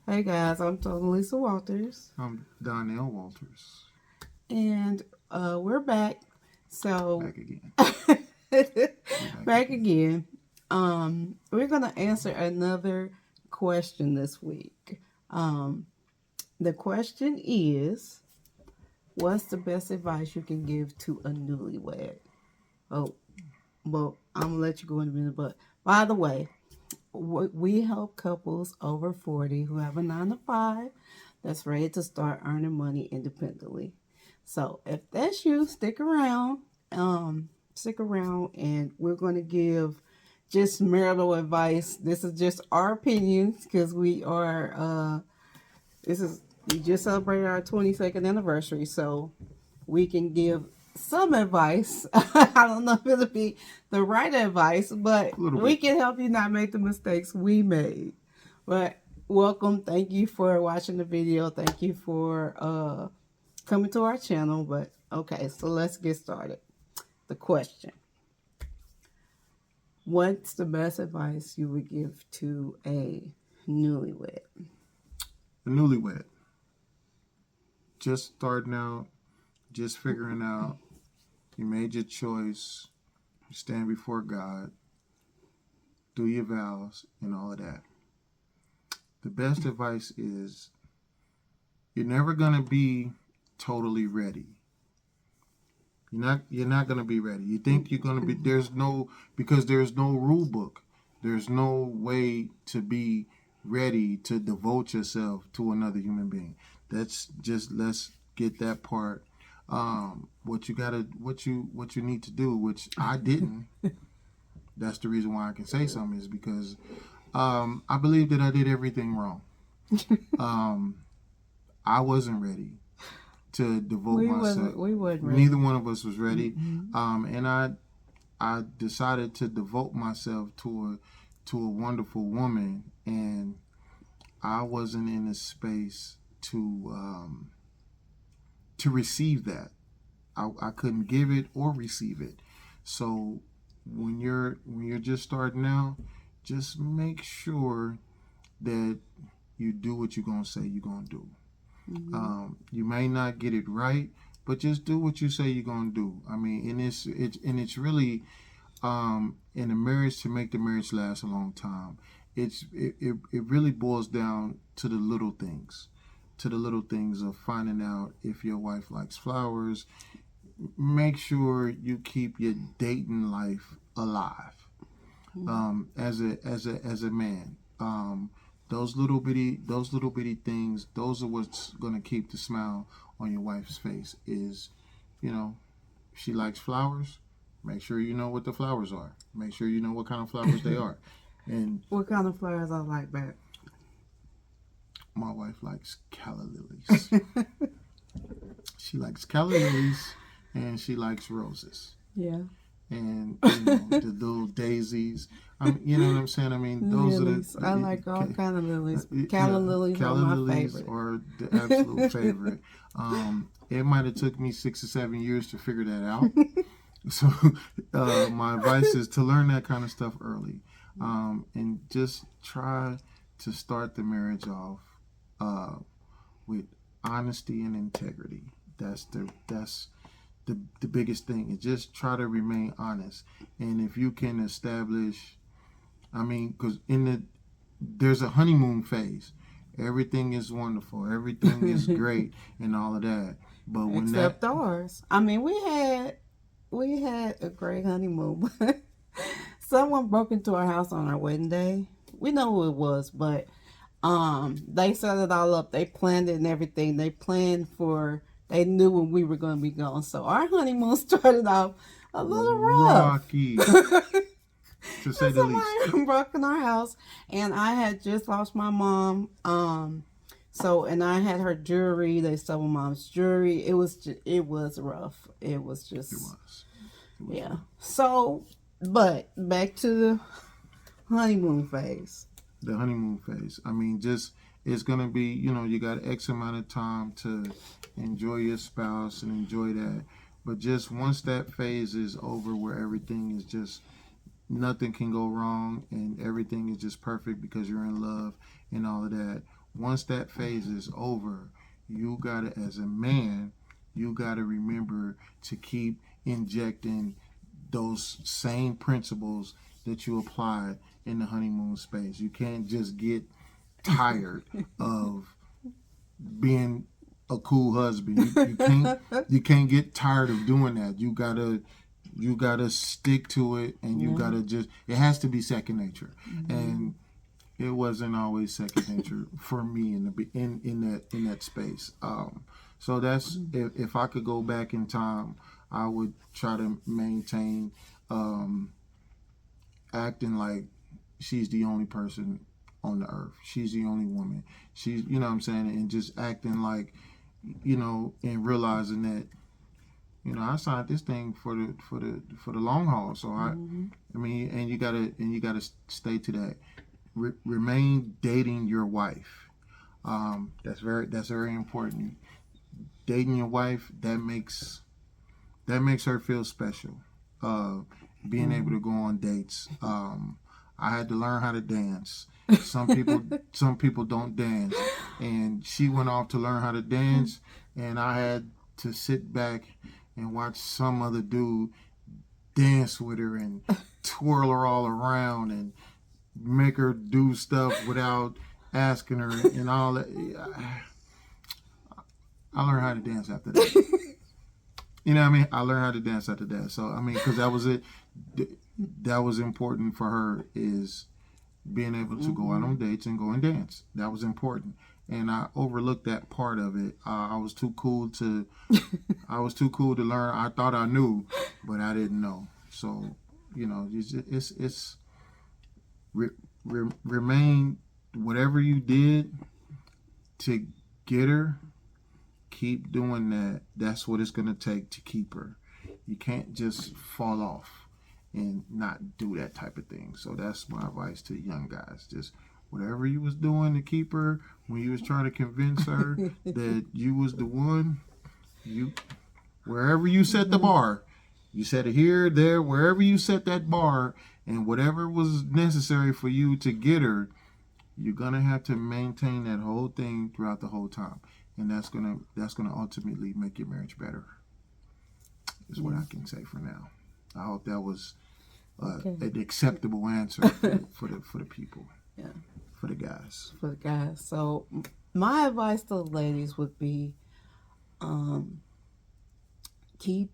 Hey guys, I'm Lisa Walters, I'm Donnell Walters. and we're back. So Back again. We back back again. again. We're gonna answer another question this week. Um, the question is, what's the best advice you can give to a newlywed? Oh, well, I'm gonna let you go in a minute. But by the way, we help couples over 40 who have a 9 to 5 that's ready to start earning money independently. So if that's you, stick around. Stick around, and we're going to give just marital advice. This is just our opinions because we are. This is we just celebrated our 22nd anniversary, so we can give some advice. I don't know if it'll be the right advice, but A little we bit. can help you not make the mistakes we made. But welcome. Thank you for watching the video. Thank you for coming to our channel. But okay, so let's get started. The question: what's the best advice you would give to a newlywed? The newlywed. Just starting out, just figuring out. You made your choice. You stand before God. Do your vows and all of that. The best advice is you're never gonna be totally ready. You're not gonna be ready. You think you're gonna be because there's no rule book. There's no way to be ready to devote yourself to another human being. That's just let's get that part. What you need to do, which I didn't. That's the reason why I can say something is because I believe that I did everything wrong. Um, I wasn't ready to devote myself. We wasn't ready. Neither one of us was ready, Mm-hmm. and I decided to devote myself to a wonderful woman, and I wasn't in a space to receive that. I couldn't give it or receive it. So when you're just starting out, just make sure that you do what you're gonna say you're gonna do. Mm-hmm. You may not get it right, but just do what you say you're gonna do. I mean, and it's really in a marriage to make the marriage last a long time. It really boils down to the little things, of finding out if your wife likes flowers. Make sure you keep your dating life alive. As a man. Those little bitty things, those are what's gonna keep the smile on your wife's face. Is you know she likes flowers. Make sure you know what the flowers are. Make sure you know what kind of flowers they are. And What kind of flowers I like back? my wife likes calla lilies. She likes calla lilies, and she likes roses. Yeah. And the little daisies. You know what I'm saying. I mean, those are Lilies. I like all kind of lilies. Calla yeah, lilies are calla my lilies favorite. are the absolute favorite. It might have took me 6 or 7 years to figure that out. So my advice is to learn that kind of stuff early, and just try to start the marriage off uh, with honesty and integrity. That's the biggest thing. Is just try to remain honest, and if you can establish, I mean, because there's a honeymoon phase. Everything is wonderful. Everything is great, and all of that. But when that Except ours. I mean, we had a great honeymoon, but someone broke into our house on our wedding day. We know who it was, but they set it all up. They planned it and everything. They planned for. They knew when we were going to be gone, so our honeymoon started off a little rough. rocky, to say the least. Somebody broke in our house, and I had just lost my mom. So and I had her jewelry. They stole my mom's jewelry. It was rough. It was It just was. It was yeah. rough. So, but back to the honeymoon phase. The honeymoon phase. I mean, just it's gonna be. You got X amount of time to enjoy your spouse and enjoy that. But just once that phase is over, where everything is just nothing can go wrong and everything is just perfect because you're in love and all of that. once that phase is over, you gotta, as a man, you gotta remember to keep injecting those same principles that you applied in the honeymoon space. You can't just get tired of being a cool husband. You can't get tired of doing that. You gotta stick to it, and you gotta just. It has to be second nature, and it wasn't always second nature for me in that space. So that's if I could go back in time, I would try to maintain acting like she's the only person on the earth. She's the only woman. She's, you know what I'm saying, and just acting like, and realizing that, I signed this thing for the long haul. So I mean, and you gotta stay to that. Remain dating your wife. That's very important. Dating your wife, that makes her feel special. Being able to go on dates. I had to learn how to dance. Some people don't dance, and she went off to learn how to dance, and I had to sit back and watch some other dude dance with her and twirl her all around and make her do stuff without asking her and all that. I learned how to dance after that. You know what I mean? I learned how to dance after that. So, I mean, because that was it. That was important for her, is being able to go out on dates and go and dance. That was important. And I overlooked that part of it. I was too cool to learn. I thought I knew, but I didn't know. So, it's remain, whatever you did to get her, keep doing that. That's what it's going to take to keep her. You can't just fall off and not do that type of thing. So that's my advice to young guys. Just whatever you was doing to keep her, when you was trying to convince her that you was the one, wherever you set the bar, you set it here, there, wherever you set that bar, and whatever was necessary for you to get her, you're gonna have to maintain that whole thing throughout the whole time, and that's gonna ultimately make your marriage better. Is what I can say for now. I hope that was an acceptable answer for the people. Yeah. For the guys. For the guys. So my advice to the ladies would be, keep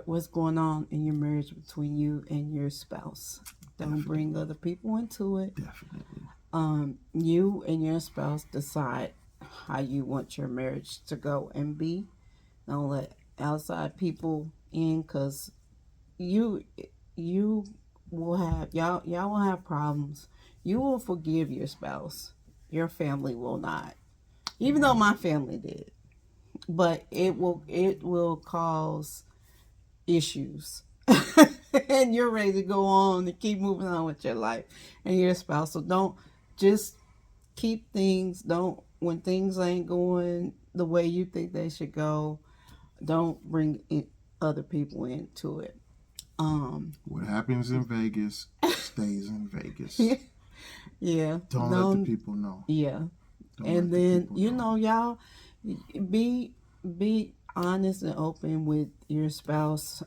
what's going on in your marriage between you and your spouse. Don't bring other people into it. Definitely. You and your spouse decide how you want your marriage to go and be. Don't let outside people in, because you will have y'all will have problems. You will forgive your spouse. Your family will not. Even though my family did. But it will cause issues. And you're ready to go on and keep moving on with your life and your spouse. So don't just keep things, when things ain't going the way you think they should go, don't bring other people into it. What happens in Vegas stays in Vegas. Yeah. Don't let the people know. Yeah. And then, y'all be honest and open with your spouse.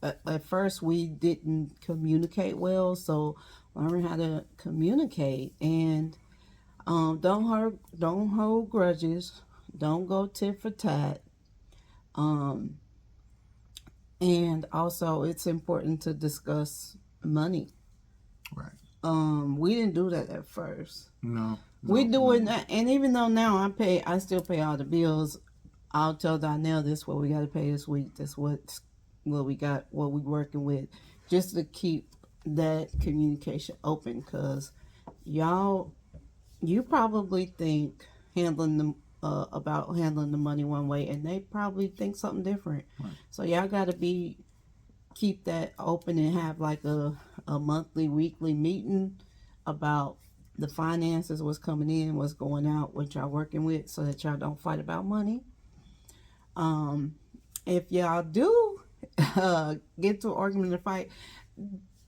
At first we didn't communicate well, so learn how to communicate, and don't hold grudges. Don't go tit for tat. And also it's important to discuss money. Right. We didn't do that at first. No. We do it, and even though now I still pay all the bills. I'll tell Donnell, this what we got to pay this week. This what we got, what we working with, just to keep that communication open. Cause you probably think about handling the money one way, and they probably think something different. Right. So y'all got to keep that open and have like a monthly, weekly meeting about the finances, what's coming in, what's going out, what y'all working with, so that y'all don't fight about money. If y'all do get to an argument or fight,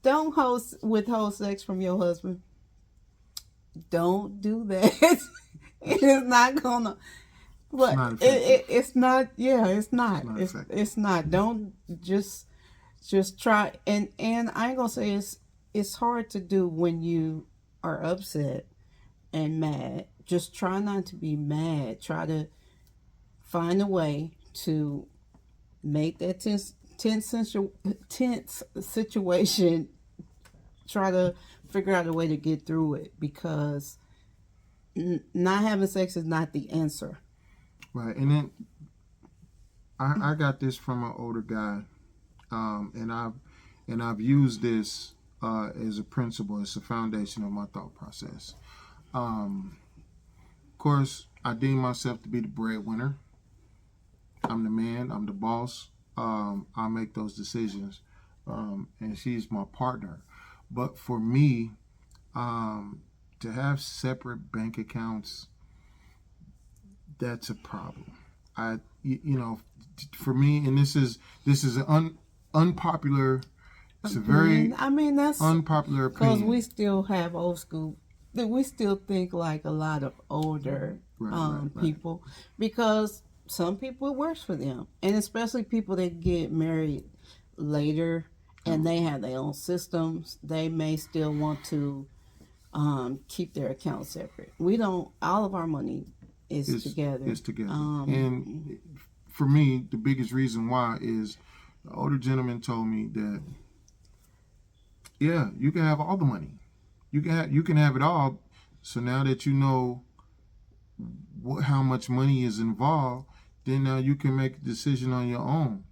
don't withhold sex from your husband. Don't do that. It is not gonna. It's But not effective. it's not. Yeah, it's It's not. not It's effective. it's not. Don't just try. And I ain't gonna say it's hard to do when you are upset and mad. Just try not to be mad. Try to find a way to make that tense situation. Try to figure out a way to get through it because not having sex is not the answer. Right. And then I got this from an older guy, and I've used this as a principle. It's a foundation of my thought process. Of course, I deem myself to be the breadwinner. I'm the man. I'm the boss. I make those decisions, and she's my partner. But for me, to have separate bank accounts, that's a problem. You know, for me, and this is an unpopular. It's a very Opinion. I mean, that's unpopular because we opinion. still have old school. We still think like a lot of older Right, right, right. people because some people it works for them, and especially people that get married later and they have their own systems. They may still want to keep their accounts separate. We don't. All of our money is It's together. it's together, and for me, the biggest reason why is the older gentleman told me that yeah, you can have all the money, you can have it all. So now that you know how much money is involved, then now you can make a decision on your own.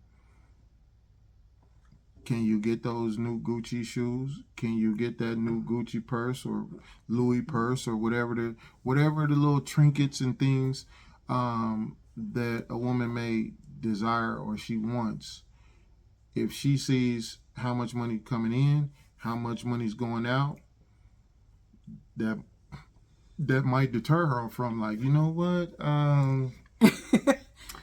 Can you get those new Gucci shoes? Can you get that new Gucci purse or Louis purse or whatever the little trinkets and things that a woman may desire or she wants? If she sees how much money coming in, how much money's going out, that that might deter her from like, you know what?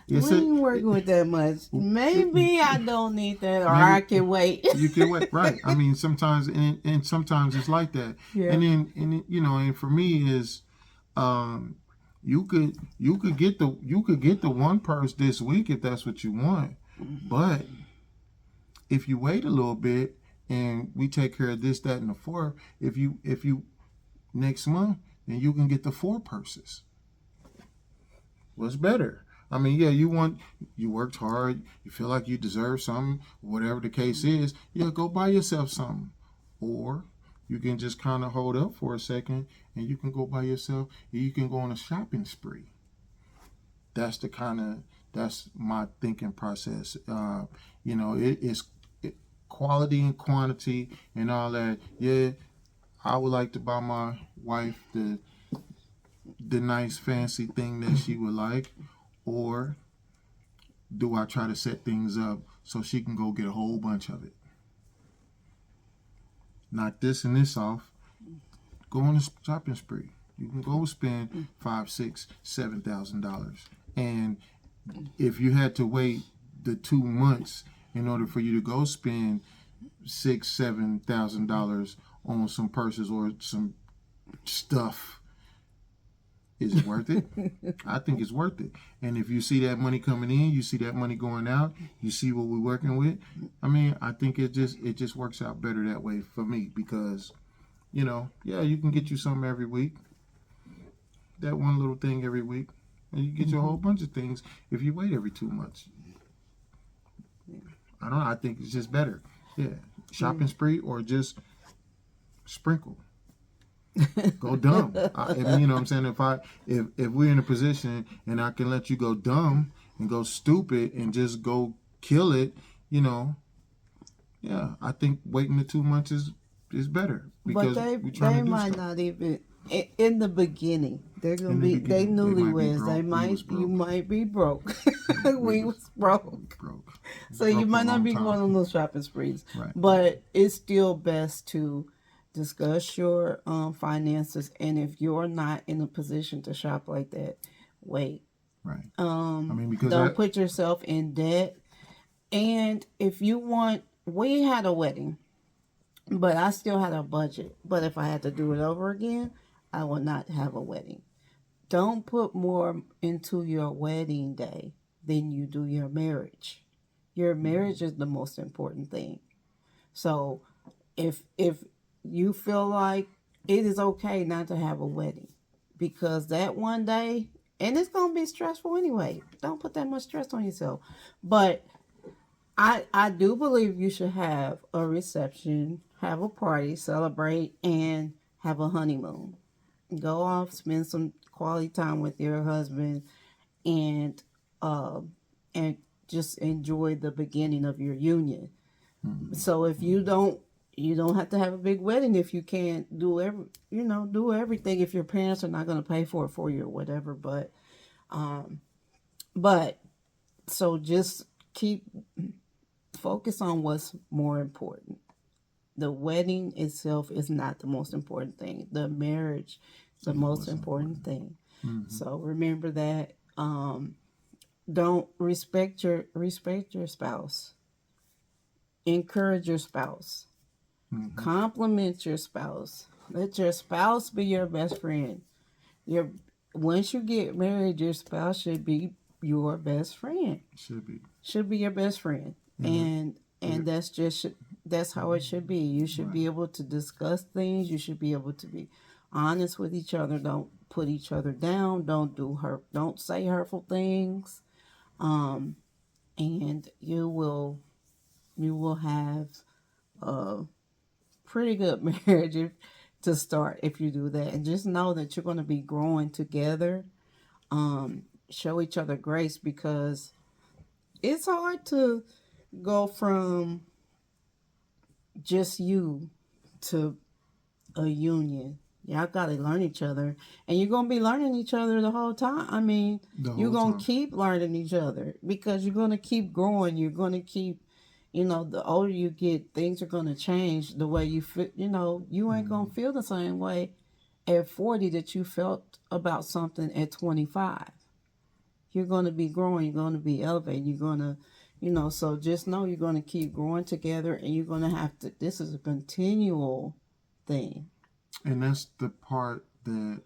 We It's ain't working with that much. Maybe I don't need that, or maybe I can wait. you can wait, right? I mean, sometimes and sometimes it's like that, Yeah. and then and for me is, um, you could get the one purse this week if that's what you want, but if you wait a little bit and we take care of this, that, and the fourth, if you next month, then you can get the four purses. What's better? I mean, yeah, you worked hard, you feel like you deserve something, whatever the case is, yeah, go buy yourself something. Or you can just kind of hold up for a second and you can go buy yourself, you can go on a shopping spree. That's my thinking process. It's quality and quantity and all that. Yeah, I would like to buy my wife the nice fancy thing that she would like, or do I try to set things up so she can go get a whole bunch of it? Knock this and this off. Go on a shopping spree. You can go spend $5, $6, $7,000, and if you had to wait the 2 months in order for you to go spend $6, $7,000 on some purses or some stuff, is it worth it? I think it's worth it. And if you see that money coming in, you see that money going out, you see what we're working with. I mean, I think it just works out better that way for me because, yeah, you can get you something every week, that one little thing every week, and you get you a whole bunch of things if you wait every 2 months. I don't know. I think it's just better. Yeah, shopping spree or just sprinkle. Go dumb. You know what I'm saying? If we're in a position and I can let you go dumb and go stupid and just go kill it, yeah, I think waiting the 2 months is better But because they we're trying they to do might stuff. not even in the beginning. They're gonna In the be they beginning, they might be newlyweds. They broke. We was might you broke. might be broke. We We was was broke. broke. So you Broke for a might not long be going time. on those shopping sprees, Right. but it's still best to discuss your finances. And if you're not in a position to shop like that, wait. Right. I mean, because Don't put yourself in debt. And if you want, we had a wedding, but I still had a budget. But if I had to do it over again, I would not have a wedding. don't put more into your wedding day than you do your marriage. Your marriage is the most important thing. So if you feel like it is okay not to have a wedding because that one day, and it's gonna be stressful anyway. Don't put that much stress on yourself. But I do believe you should have a reception, have a party, celebrate, and have a honeymoon. Go off, spend some quality time with your husband, and um and just enjoy the beginning of your union. So if you don't have to have a big wedding if you can't do everything if your parents are not going to pay for you or whatever. Um, but so just keep focus on what's more important. The wedding itself is not the most important thing. The marriage is the most important thing. So remember that. Don't respect your spouse. Encourage your spouse. Compliment your spouse. Let your spouse be your best friend. Your Once you get married, your spouse should be your best friend. Should be. Should be your best friend. And that's how it should be. You should be able to discuss things. You should be able to be honest with each other. Don't put each other down. Don't say hurtful things. Um, and you will have a pretty good marriage to start if you do that. And just know that you're going to be growing together. Show each other grace because it's hard to go from just you to a union. Y'all got to learn each other. And you're going to be learning each other the whole time. I mean, you're going to keep learning each other because you're going to keep growing. You're going to keep, the older you get, things are going to change the way you feel. You ain't going to feel the same way at 40 that you felt about something at 25. You're going to be growing. You're going to be elevated. You're going to, so just know you're going to keep growing together and you're going to have to, this is a continual thing. And that's the part that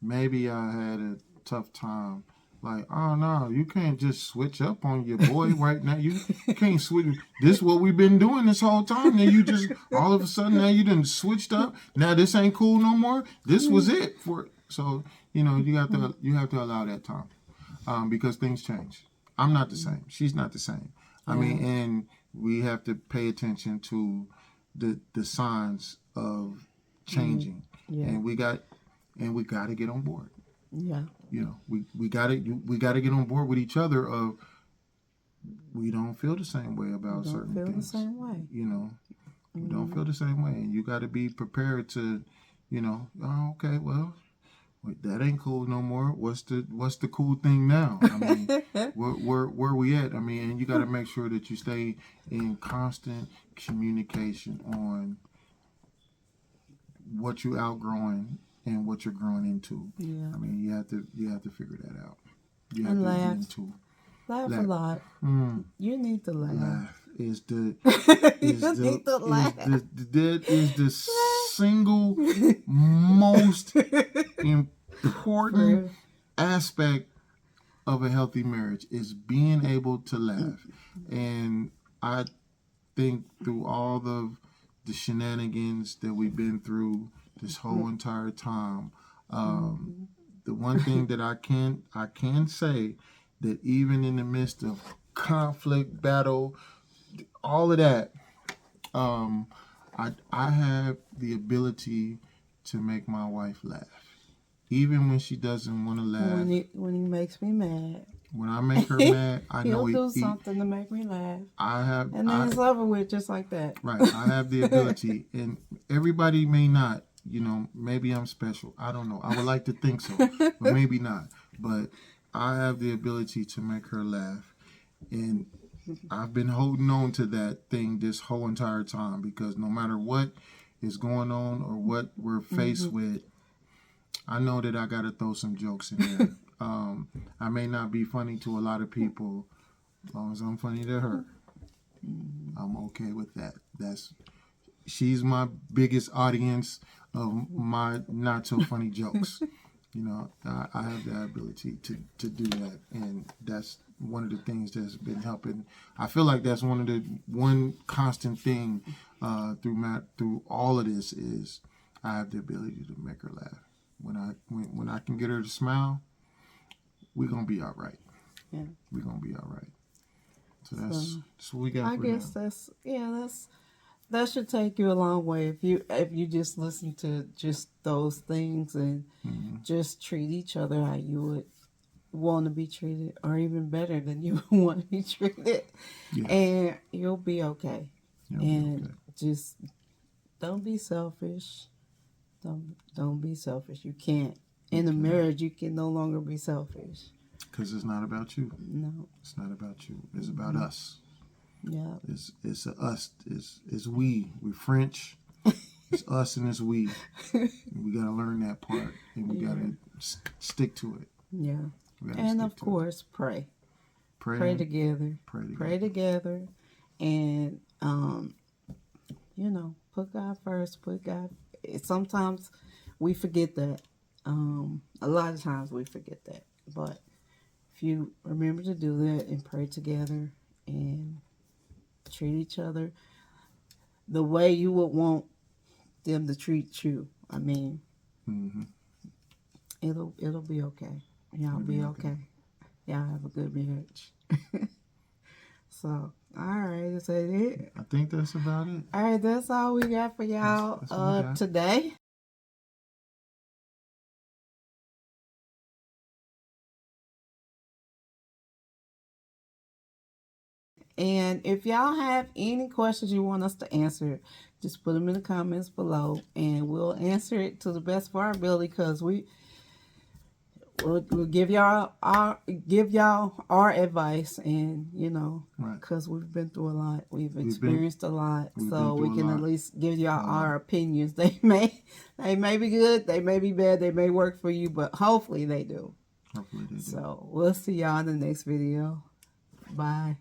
maybe I had a tough time. Like, oh no, you can't just switch up on your boy right now. You can't switch. This is what we've been doing this whole time. Now you just all of a sudden now you done switched up. Now this ain't cool no more. This was it for. So you have to allow that time because things change. I'm not the same. She's not the same. I mean, and we have to pay attention to the signs of changing, and we got to get on board. Yeah. We got to get on board with each other. Of we don't feel the same way about certain things. Don't feel the same way. We don't feel the same way, and you got to be prepared to, oh, okay, well, that ain't cool no more. What's the cool thing now? I mean, where we at? I mean, and you got to make sure that you stay in constant communication on what you outgrowing and what you're growing into. Yeah. I mean, you have to figure that out. You have to laugh. get into laugh a lot. You need to laugh. Laugh is the need to laugh. That is the single most important aspect of a healthy marriage is being able to laugh. And I think through all the shenanigans that we've been through this whole entire time, the one thing that I can say that even in the midst of conflict, battle, all of that, I have the ability to make my wife laugh, even when she doesn't want to laugh. When he makes me mad. When I make her mad, I know he'll do something to make me laugh. And then it's over with just like that. Right. I have the ability, and everybody may not. Maybe I'm special. I don't know. I would like to think so, but maybe not. But I have the ability to make her laugh, and I've been holding on to that thing this whole entire time because no matter what is going on or what we're faced with, I know that I got to throw some jokes in there. I may not be funny to a lot of people, as long as I'm funny to her. I'm okay with that. she's my biggest audience of my not so funny jokes. You know, I have the ability to do that, and that's one of the things that's been helping. I feel like that's one constant thing through all of this is I have the ability to make her laugh. When I can get her to smile, we're gonna be all right. Yeah. We're gonna be all right. So that's what we got. I for guess now. that should take you a long way if you just listen to just those things and just treat each other how you would want to be treated, or even better than you would want to be treated, Yeah. and you'll be okay. You'll and be okay. just don't be selfish. Don't be selfish. You can't. In a marriage, you can no longer be selfish. Because it's not about you. No. It's not about you. It's about us. Yeah. It's us. It's we. We're French. It's us and it's we. We got to learn that part, and we got to stick to it. Yeah. And of course, pray. Pray together. Pray together. And, you know, put God first. Put God. Sometimes we forget that. A lot of times we forget that. But if you remember to do that and pray together and treat each other the way you would want them to treat you, I mean, it'll be okay. Y'all be okay. Y'all have a good marriage. So, all right, is that it? I think that's about it. All right, that's all we got for y'all today. And if y'all have any questions you want us to answer, just put them in the comments below, and we'll answer it to the best of our ability. Because we'll give y'all our advice, and you know, because we've been through a lot, we've experienced a lot, so we can at least give y'all our opinions. They may be good, they may be bad, they may work for you, but hopefully they do. Hopefully they do. So we'll see y'all in the next video. Bye.